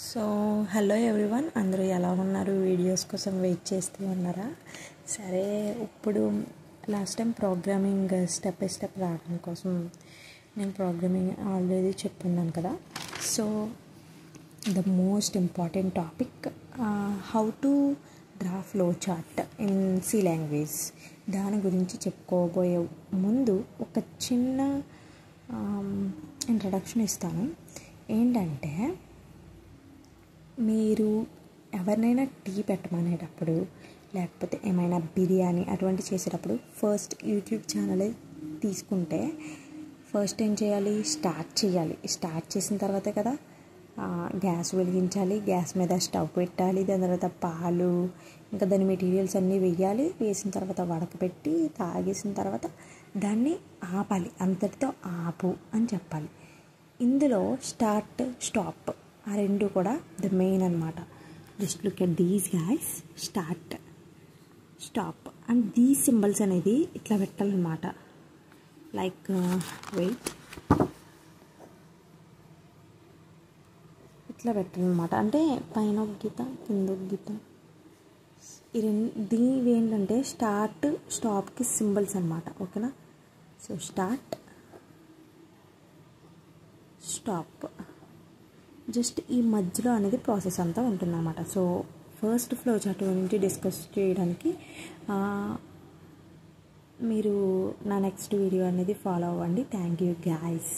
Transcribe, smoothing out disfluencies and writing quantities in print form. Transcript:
So hello everyone, అందరూ ఎలా ఉన్నారు? వీడియోస్ కోసం వెయిట్ చేస్తూ ఉన్నారా? సరే, ఇప్పుడు last time programming step by step రావడం కోసం నేను ప్రోగ్రామింగ్ ఆల్రెడీ చెప్పున్నాను కదా. So the most important topic, how to draw flow chart in C language. దాని గురించి చెప్పుకోబోయే ముందు ఒక చిన్న ఇంట్రడక్షన్ ఇస్తాను. ఏంటంటే, మీరు ఎవరినైనా టీ పెట్టమనేటప్పుడు, లేకపోతే ఏమైనా బిర్యానీ అటువంటి చేసేటప్పుడు ఫస్ట్ యూట్యూబ్ ఛానల్ తీసుకుంటే ఫస్ట్ ఏం చేయాలి? స్టార్ట్ చేసిన తర్వాతే కదా గ్యాస్ వెలిగించాలి, గ్యాస్ మీద స్టవ్ పెట్టాలి, దాని తర్వాత పాలు ఇంకా దాని మెటీరియల్స్ అన్నీ వేయాలి. వేసిన తర్వాత వడకపెట్టి తాగేసిన తర్వాత దాన్ని ఆపాలి, అంతటితో ఆపు అని చెప్పాలి. ఇందులో స్టార్ట్, స్టాప్ ఆ రెండు కూడా ద మెయిన్ అనమాట. Just look at these guys, start, stop and these symbols అనేది ఇట్లా పెట్టాలన్నమాట. లైక్ వెయిట్, ఇట్లా పెట్టాలన్నమాట. అంటే పైన ఒక గీత, కింద ఒక గీత. దీనివి ఏంటంటే స్టార్ట్, స్టాప్కి సింబల్స్ అనమాట. ఓకేనా? సో స్టార్ట్, స్టాప్, జస్ట్ ఈ మధ్యలో అనేది ప్రాసెస్ అంతా ఉంటుందన్నమాట. సో ఫస్ట్ ఫ్లో చార్ట్ గురించి డిస్కస్ చేయడానికి మీరు నా నెక్స్ట్ వీడియో అనేది ఫాలో అవ్వండి. Thank you guys.